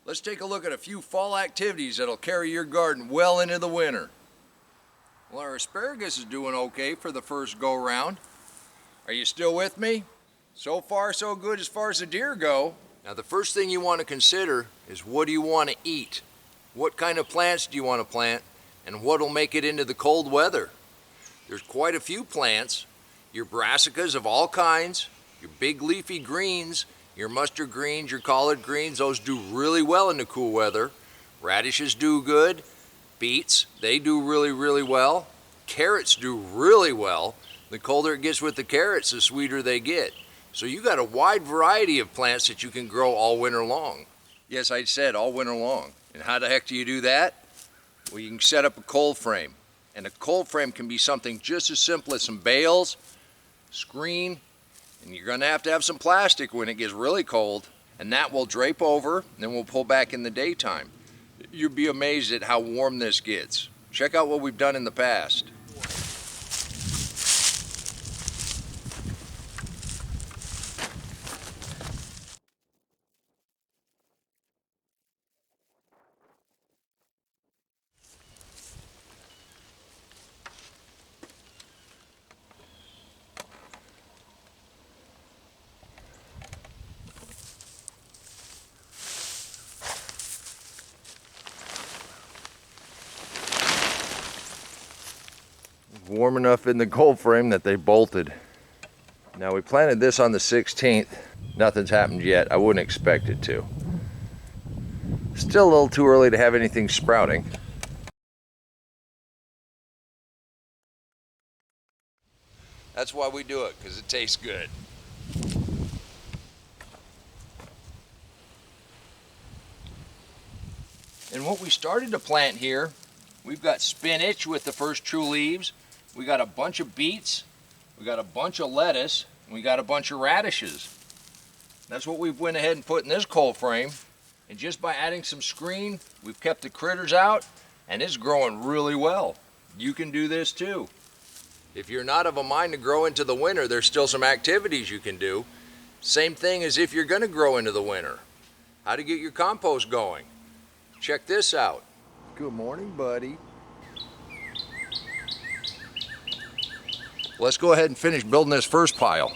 Let's take a look at a few fall activities that'll carry your garden well into the winter. Well, our asparagus is doing okay for the first go round. Are you still with me? So far so good as far as the deer go. Now the first thing you want to consider is, what do you want to eat? What kind of plants do you want to plant, and what will make it into the cold weather? There's quite a few plants. Your brassicas of all kinds, your big leafy greens, your mustard greens, your collard greens, those do really well in the cool weather. Radishes do good. Beets, they do really well. Carrots do really well. The colder it gets with the carrots, the sweeter they get. So you got a wide variety of plants that you can grow all winter long. Yes, I said all winter long. And how the heck do you do that? Well, you can set up a cold frame. And a cold frame can be something just as simple as some bales, screen, and you're going to have some plastic when it gets really cold, and that will drape over, and then we'll pull back in the daytime. You'll be amazed at how warm this gets. Check out what we've done in the past. Warm enough in the cold frame that they bolted. Now we planted this on the 16th. Nothing's happened yet. I wouldn't expect it to. Still a little too early to have anything sprouting. That's why we do it, because it tastes good. And what we started to plant here, we've got spinach with the first true leaves. We got a bunch of beets, we got a bunch of lettuce, and we got a bunch of radishes. That's what we've went ahead and put in this cold frame. And just by adding some screen, we've kept the critters out, and it's growing really well. You can do this too. If you're not of a mind to grow into the winter, there's still some activities you can do. Same thing as if you're gonna grow into the winter. How to get your compost going. Check this out. Good morning, buddy. Let's go ahead and finish building this first pile.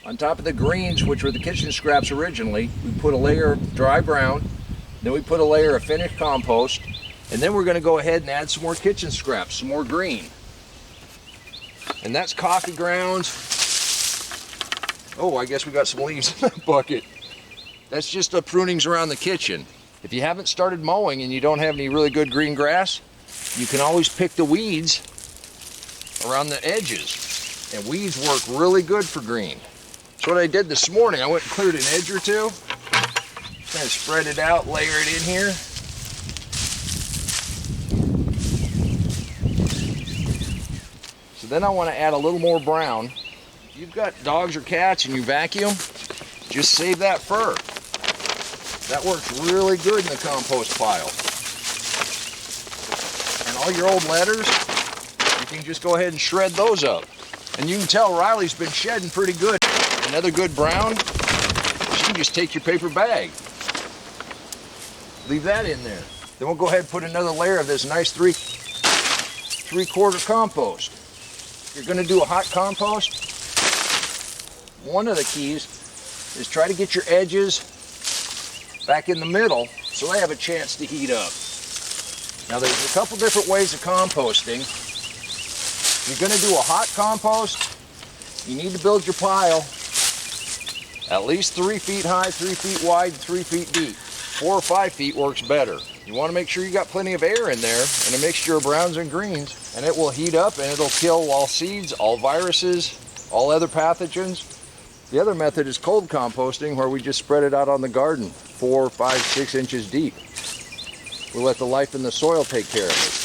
On top of the greens, which were the kitchen scraps originally, we put a layer of dry brown, then we put a layer of finished compost, and then we're going to go ahead and add some more kitchen scraps, some more green. And that's coffee grounds. Oh, I guess we got some leaves in that bucket. That's just the prunings around the kitchen. If you haven't started mowing and you don't have any really good green grass, you can always pick the weeds around the edges. And weeds work really good for green. So what I did this morning, I went and cleared an edge or two. Kind of spread it out, layer it in here. So then I want to add a little more brown. If you've got dogs or cats and you vacuum, just save that fur. That works really good in the compost pile. And all your old letters, you can just go ahead and shred those up. And you can tell Riley's been shedding pretty good. Another good brown, you can just take your paper bag. Leave that in there. Then we'll go ahead and put another layer of this nice three-quarter compost. If you're gonna do a hot compost, one of the keys is try to get your edges back in the middle so they have a chance to heat up. Now there's a couple different ways of composting. If you're going to do a hot compost, you need to build your pile at least 3 feet high, 3 feet wide, 3 feet deep. 4 or 5 feet works better. You want to make sure you got plenty of air in there and a mixture of browns and greens, and it will heat up and it'll kill all seeds, all viruses, all other pathogens. The other method is cold composting, where we just spread it out on the garden 4, 5, 6 inches deep. We let the life in the soil take care of it.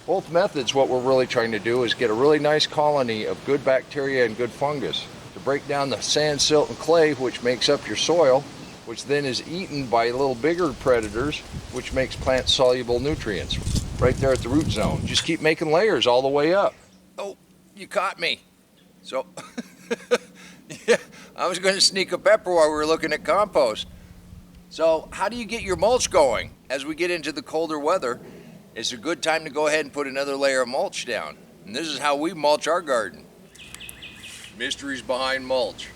Both methods, what we're really trying to do is get a really nice colony of good bacteria and good fungus to break down the sand, silt, and clay, which makes up your soil, which then is eaten by little bigger predators, which makes plant soluble nutrients right there at the root zone. Just keep making layers all the way up. Oh, you caught me. So, yeah, I was going to sneak a pepper while we were looking at compost. So how do you get your mulch going? As we get into the colder weather, it's a good time to go ahead and put another layer of mulch down. And this is how we mulch our garden. Mysteries behind mulch.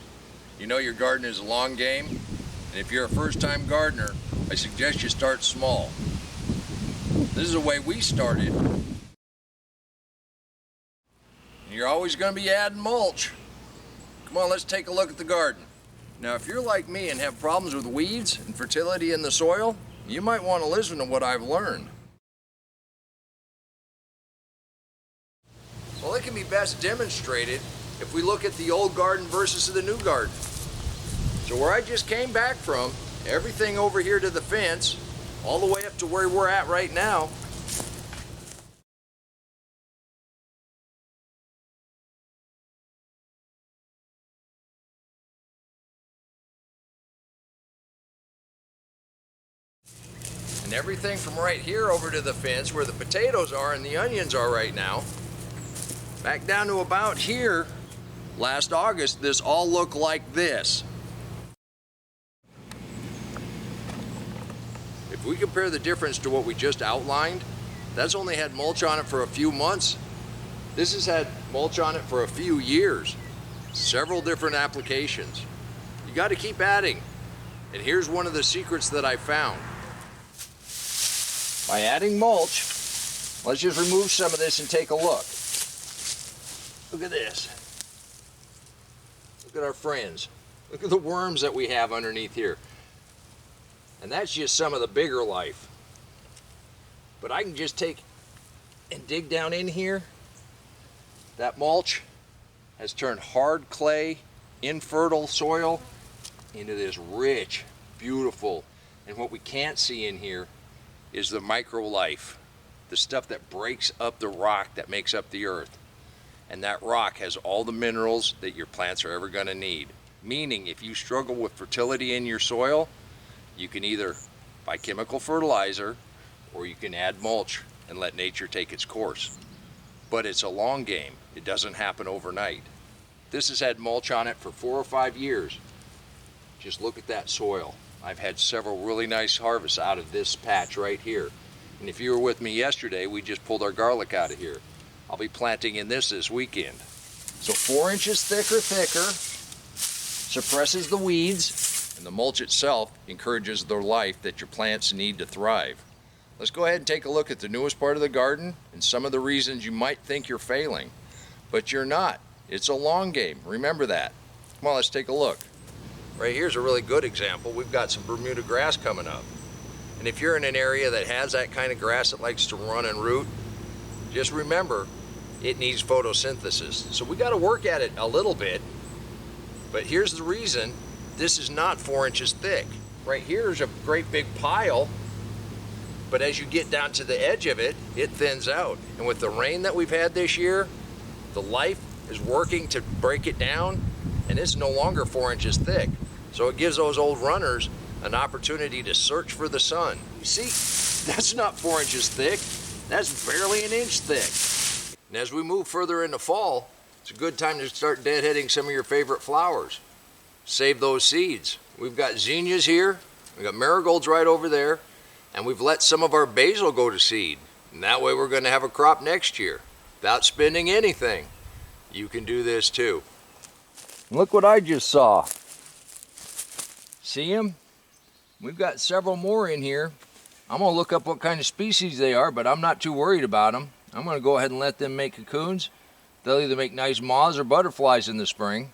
You know your garden is a long game, and if you're a first-time gardener, I suggest you start small. This is the way we started. You're always going to be adding mulch. Come on, let's take a look at the garden. Now, if you're like me and have problems with weeds and fertility in the soil, you might want to listen to what I've learned. Well, it can be best demonstrated if we look at the old garden versus the new garden. So where I just came back from, everything over here to the fence, all the way up to where we're at right now, and everything from right here over to the fence where the potatoes are and the onions are right now, back down to about here, last August, this all looked like this. If we compare the difference to what we just outlined, that's only had mulch on it for a few months. This has had mulch on it for a few years, several different applications. You got to keep adding. And here's one of the secrets that I found. By adding mulch, let's just remove some of this and take a look. Look at this. Look at our friends. Look at the worms that we have underneath here. And that's just some of the bigger life. But I can just take and dig down in here. That mulch has turned hard clay, infertile soil into this rich, beautiful, and what we can't see in here is the micro life, the stuff that breaks up the rock that makes up the earth. And that rock has all the minerals that your plants are ever going to need. Meaning, if you struggle with fertility in your soil, you can either buy chemical fertilizer or you can add mulch and let nature take its course. But it's a long game. It doesn't happen overnight. This has had mulch on it for 4 or 5 years. Just look at that soil. I've had several really nice harvests out of this patch right here. And if you were with me yesterday, we just pulled our garlic out of here. I'll be planting in this weekend. So 4 inches thicker, suppresses the weeds, and the mulch itself encourages the life that your plants need to thrive. Let's go ahead and take a look at the newest part of the garden and some of the reasons you might think you're failing. But you're not. It's a long game. Remember that. Come on, let's take a look. Right here's a really good example. We've got some Bermuda grass coming up. And if you're in an area that has that kind of grass that likes to run and root, just remember, it needs photosynthesis. So we got to work at it a little bit. But here's the reason. This is not 4 inches thick. Right here is a great big pile, but as you get down to the edge of it, it thins out. And with the rain that we've had this year, the life is working to break it down, and it's no longer 4 inches thick. So it gives those old runners an opportunity to search for the sun. You see, that's not 4 inches thick. That's barely an inch thick. And as we move further into fall, it's a good time to start deadheading some of your favorite flowers. Save those seeds. We've got zinnias here, we've got marigolds right over there, and we've let some of our basil go to seed. And that way we're going to have a crop next year without spending anything. You can do this too. Look what I just saw. See them? We've got several more in here. I'm going to look up what kind of species they are, but I'm not too worried about them. I'm going to go ahead and let them make cocoons. They'll either make nice moths or butterflies in the spring.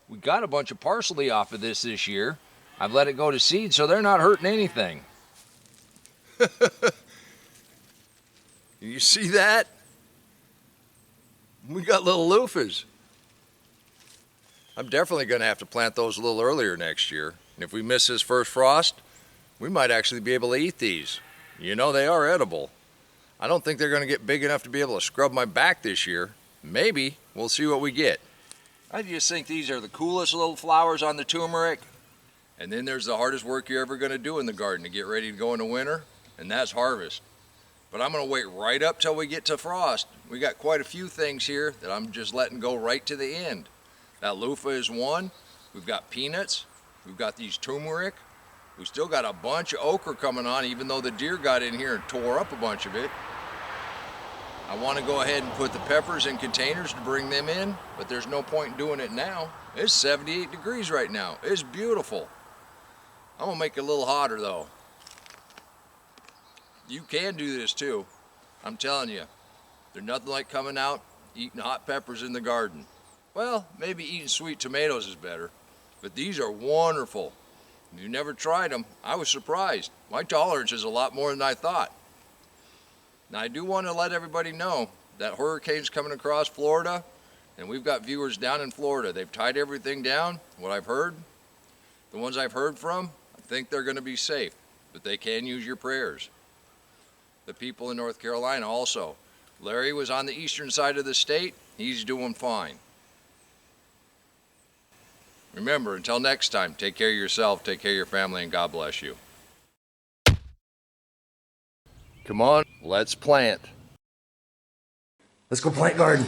We got a bunch of parsley off of this year. I've let it go to seed, so they're not hurting anything. You see that? We got little loofahs. I'm definitely going to have to plant those a little earlier next year. And if we miss this first frost, we might actually be able to eat these. You know, they are edible. I don't think they're going to get big enough to be able to scrub my back this year. Maybe. We'll see what we get. I just think these are the coolest little flowers on the turmeric. And then there's the hardest work you're ever going to do in the garden to get ready to go into winter, and that's harvest. But I'm going to wait right up till we get to frost. We got quite a few things here that I'm just letting go right to the end. That loofah is one. We've got peanuts. We've got these turmeric. We still got a bunch of okra coming on, even though the deer got in here and tore up a bunch of it. I want to go ahead and put the peppers in containers to bring them in, but there's no point in doing it now. It's 78 degrees right now. It's beautiful. I'm gonna make it a little hotter though. You can do this too. I'm telling you, there's nothing like coming out, eating hot peppers in the garden. Well, maybe eating sweet tomatoes is better, but these are wonderful. If you never tried them, I was surprised. My tolerance is a lot more than I thought. Now I do want to let everybody know that hurricane's coming across Florida, and we've got viewers down in Florida. They've tied everything down, what I've heard. The ones I've heard from, I think they're going to be safe, but they can use your prayers. The people in North Carolina also. Larry was on the eastern side of the state. He's doing fine. Remember, until next time, take care of yourself, take care of your family, and God bless you. Come on, let's plant. Let's go plant garden.